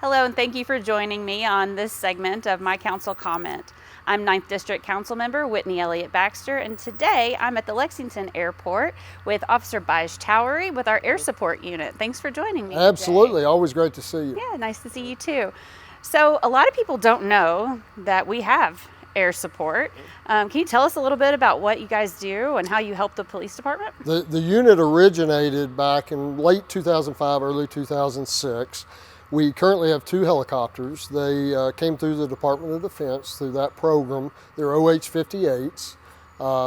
Hello, and thank you for joining me on this segment of my council comment. I'm 9th District Councilmember Whitney Elliott Baxter, and today I'm at the Lexington Airport with Officer Bige Towery with our air support unit. Thanks for joining me Absolutely, today. always great to see you. Yeah, nice to see you too. So a lot of people don't know that we have air support. Can you tell us a little bit about what you guys do and how you help the police department? The unit originated back in late 2005, early 2006. We currently have 2 helicopters. They came through the Department of Defense through that program. They're OH-58s,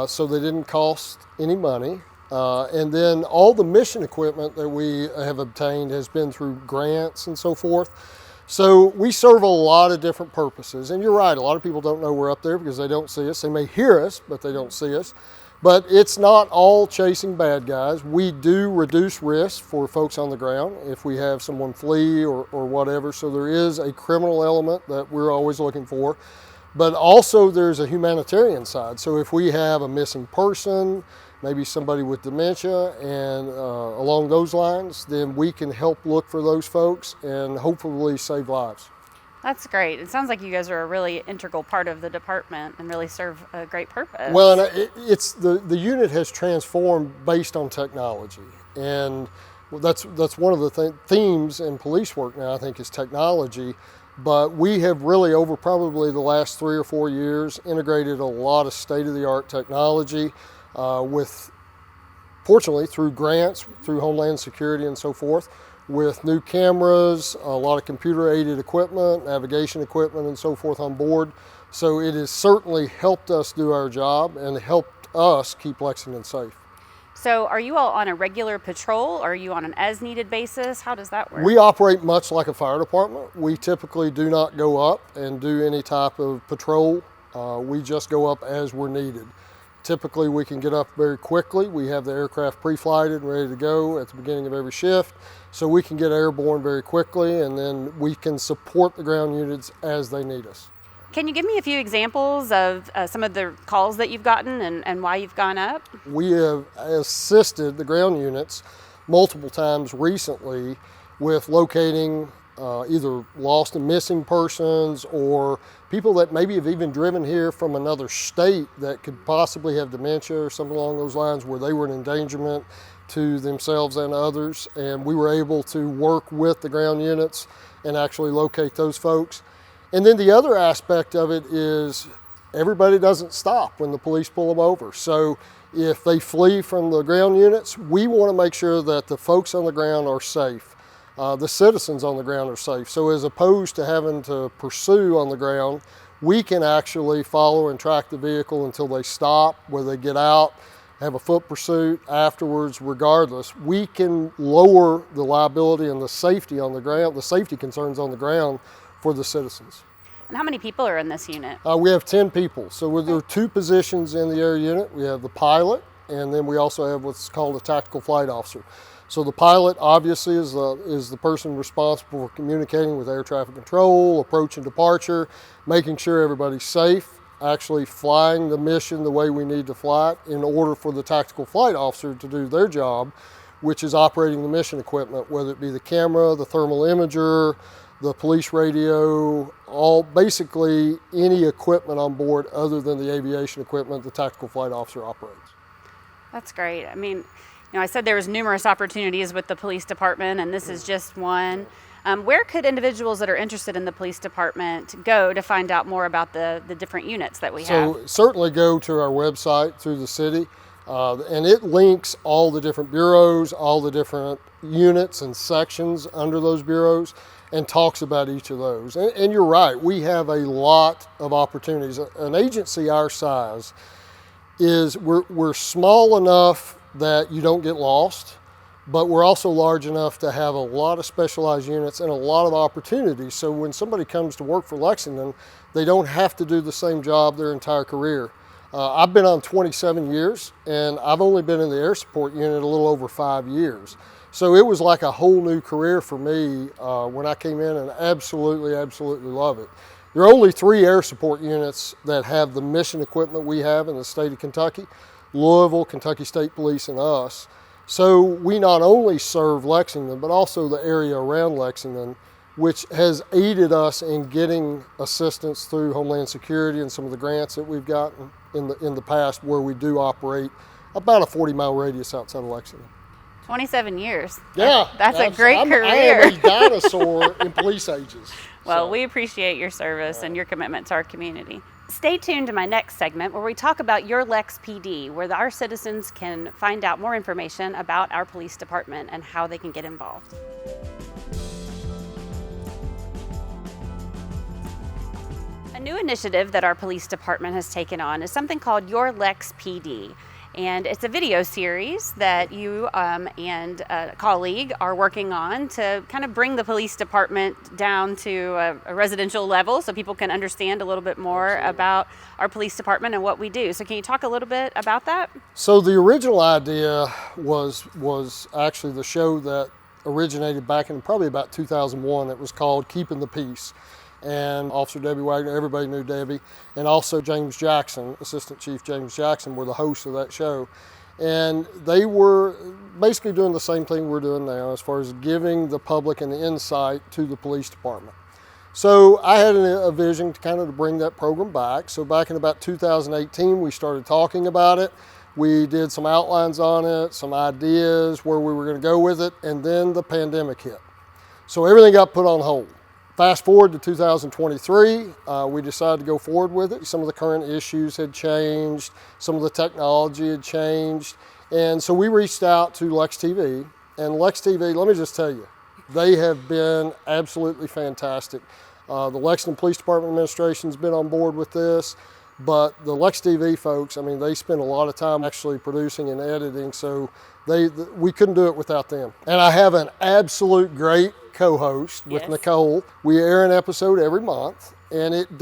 so they didn't cost any money. And then all the mission equipment that we have obtained has been through grants and so forth. So we serve a lot of different purposes. And you're right, a lot of people don't know we're up there because they don't see us. They may hear us, but they don't see us. But it's not all chasing bad guys. We do reduce risk for folks on the ground if we have someone flee or whatever. So there is a criminal element that we're always looking for. But also there's a humanitarian side. So if we have a missing person, maybe somebody with dementia, and along those lines, then we can help look for those folks and hopefully save lives. That's great. It sounds like you guys are a really integral part of the department and really serve a great purpose. Well, and it's the unit has transformed based on technology, and that's one of the themes in police work now, I think, is technology. But we have really, over probably the last 3 or 4 years, integrated a lot of state-of-the-art technology with, fortunately, through grants, through Homeland Security and so forth, with new cameras, a lot of computer-aided equipment, navigation equipment, and so forth on board. So it has certainly helped us do our job and helped us keep Lexington safe. So are you all on a regular patrol? Or are you on an as-needed basis? How does that work? We operate much like a fire department. We typically do not go up and do any type of patrol. We just go up as we're needed. Typically, we can get up very quickly. We have the aircraft pre-flighted and ready to go at the beginning of every shift, so we can get airborne very quickly, and then we can support the ground units as they need us. Can you give me a few examples of some of the calls that you've gotten and why you've gone up? We have assisted the ground units multiple times recently with locating either lost and missing persons or people that maybe have even driven here from another state that could possibly have dementia or something along those lines, where they were an endangerment to themselves and others. And we were able to work with the ground units and actually locate those folks. And then the other aspect of it is everybody doesn't stop when the police pull them over. So if they flee from the ground units, we want to make sure that the folks on the ground are safe. The citizens on the ground are safe. So as opposed to having to pursue on the ground, we can actually follow and track the vehicle until they stop, where they get out, have a foot pursuit afterwards. Regardless, we can lower the liability and the safety on the ground, the safety concerns on the ground for the citizens. And how many people are in this unit? We have 10 people. So there are 2 positions in the air unit. We have the pilot, and then we also have what's called a tactical flight officer. So the pilot obviously is the person responsible for communicating with air traffic control, approach and departure, making sure everybody's safe, actually flying the mission the way we need to fly it in order for the tactical flight officer to do their job, which is operating the mission equipment, whether it be the camera, the thermal imager, the police radio, basically any equipment on board other than the aviation equipment the tactical flight officer operates. That's great. I mean, I said there was numerous opportunities with the police department, and this is just one. Where could individuals that are interested in the police department go to find out more about the different units that we have? So certainly go to our website through the city, and it links all the different bureaus, all the different units and sections under those bureaus, and talks about each of those. And you're right, we have a lot of opportunities. An agency our size we're small enough that you don't get lost, but we're also large enough to have a lot of specialized units and a lot of opportunities. So when somebody comes to work for Lexington, they don't have to do the same job their entire career. I've been on 27 years, and I've only been in the air support unit a little over 5 years. So it was like a whole new career for me when I came in, and absolutely love it. There are only 3 air support units that have the mission equipment we have in the state of Kentucky: Louisville, Kentucky State Police, and us. So we not only serve Lexington, but also the area around Lexington which has aided us in getting assistance through Homeland Security and some of the grants that we've gotten in the past, where we do operate about a 40-mile radius outside of Lexington. 27 years. Yeah. That's a great career. I am a dinosaur in police ages. Well, we appreciate your service and your commitment to our community. Stay tuned to my next segment where we talk about your LexPD, where our citizens can find out more information about our police department and how they can get involved. A new initiative that our police department has taken on is something called Your LexPD. And it's a video series that you and a colleague are working on to kind of bring the police department down to a residential level so people can understand a little bit more about our police department and what we do. So can you talk a little bit about that? So the original idea was actually the show that originated back in probably about 2001. It was called Keeping the Peace. And Officer Debbie Wagner, everybody knew Debbie, and also James Jackson, Assistant Chief James Jackson, were the hosts of that show. And they were basically doing the same thing we're doing now as far as giving the public an insight to the police department. So I had a vision to kind of bring that program back. So back in about 2018, we started talking about it. We did some outlines on it, some ideas where we were going to go with it, and then the pandemic hit. So everything got put on hold. Fast forward to 2023, we decided to go forward with it. Some of the current issues had changed, some of the technology had changed, and so we reached out to LexTV, and LexTV, let me just tell you, they have been absolutely fantastic. The Lexington Police Department administration's been on board with this, but the LexTV folks, I mean, they spend a lot of time actually producing and editing, so we couldn't do it without them. And I have an absolute great co-host with Nicole. We air an episode every month, and it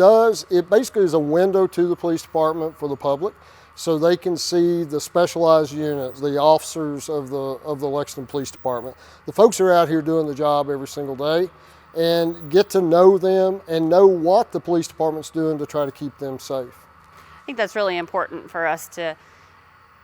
basically is a window to the police department for the public, so they can see the specialized units, the officers of the Lexington Police Department. The folks are out here doing the job every single day, and get to know them and know what the police department's doing to try to keep them safe. I think that's really important for us to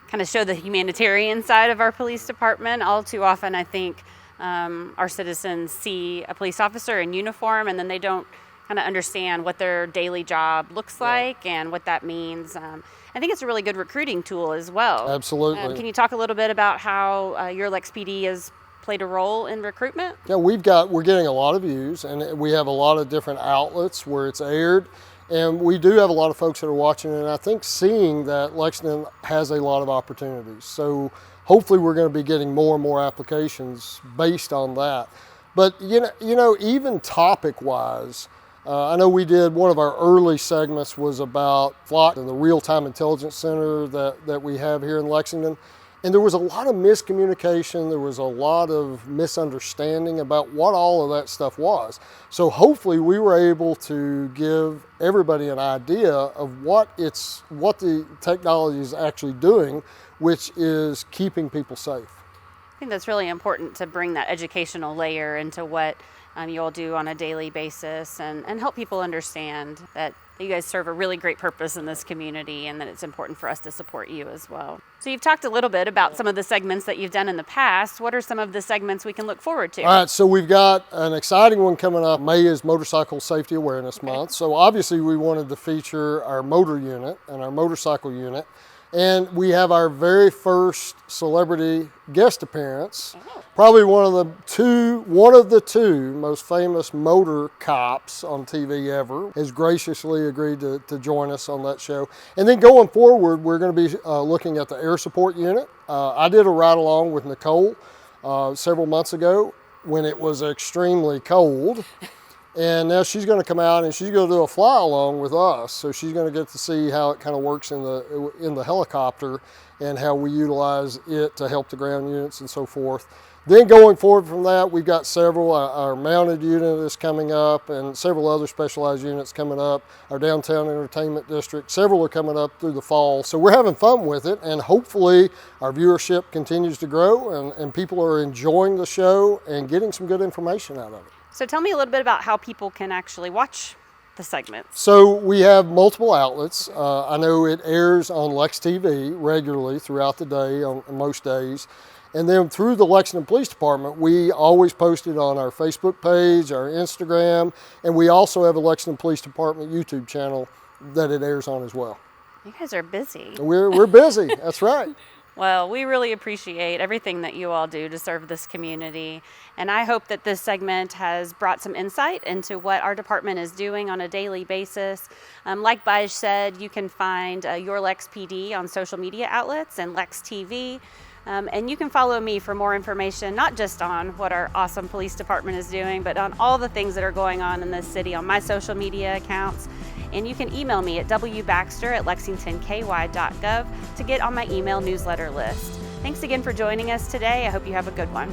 kind of show the humanitarian side of our police department. All too often, I think, our citizens see a police officer in uniform and then they don't kind of understand what their daily job looks like and what that means. I think it's a really good recruiting tool as well. Absolutely. Can you talk a little bit about how your LexPD has played a role in recruitment? Yeah, we're getting a lot of views, and we have a lot of different outlets where it's aired. And we do have a lot of folks that are watching, and I think seeing that Lexington has a lot of opportunities. So hopefully we're going to be getting more and more applications based on that. But you know, even topic-wise, I know we did one of our early segments was about FLOT and the Real-Time Intelligence Center that we have here in Lexington. And there was a lot of miscommunication, there was a lot of misunderstanding about what all of that stuff was. So hopefully we were able to give everybody an idea of what the technology is actually doing, which is keeping people safe. I think that's really important to bring that educational layer into what you all do on a daily basis and help people understand that you guys serve a really great purpose in this community and that it's important for us to support you as well. So you've talked a little bit about some of the segments that you've done in the past. What are some of the segments we can look forward to? All right, so we've got an exciting one coming up. May is Motorcycle Safety Awareness Month. So obviously we wanted to feature our motor unit and our motorcycle unit. And we have our very first celebrity guest appearance. Probably one of the two most famous motor cops on TV ever has graciously agreed to join us on that show. And then going forward, we're going to be looking at the air support unit. I did a ride along with Nicole several months ago when it was extremely cold. And now she's going to come out and she's going to do a fly along with us. So she's going to get to see how it kind of works in the helicopter and how we utilize it to help the ground units and so forth. Then going forward from that, we've got several, our mounted unit is coming up and several other specialized units coming up, our downtown entertainment district, several are coming up through the fall. So we're having fun with it, and hopefully our viewership continues to grow and people are enjoying the show and getting some good information out of it. So tell me a little bit about how people can actually watch the segments. So we have multiple outlets. I know it airs on LexTV regularly throughout the day on most days. And then through the Lexington Police Department, we always post it on our Facebook page, our Instagram, and we also have a Lexington Police Department YouTube channel that it airs on as well. You guys are busy. We're busy, that's right. Well, we really appreciate everything that you all do to serve this community. And I hope that this segment has brought some insight into what our department is doing on a daily basis. Like Bige said, you can find your LexPD on social media outlets and Lex TV. And you can follow me for more information, not just on what our awesome police department is doing, but on all the things that are going on in this city on my social media accounts. And you can email me at wbaxter@lexingtonky.gov to get on my email newsletter list. Thanks again for joining us today. I hope you have a good one.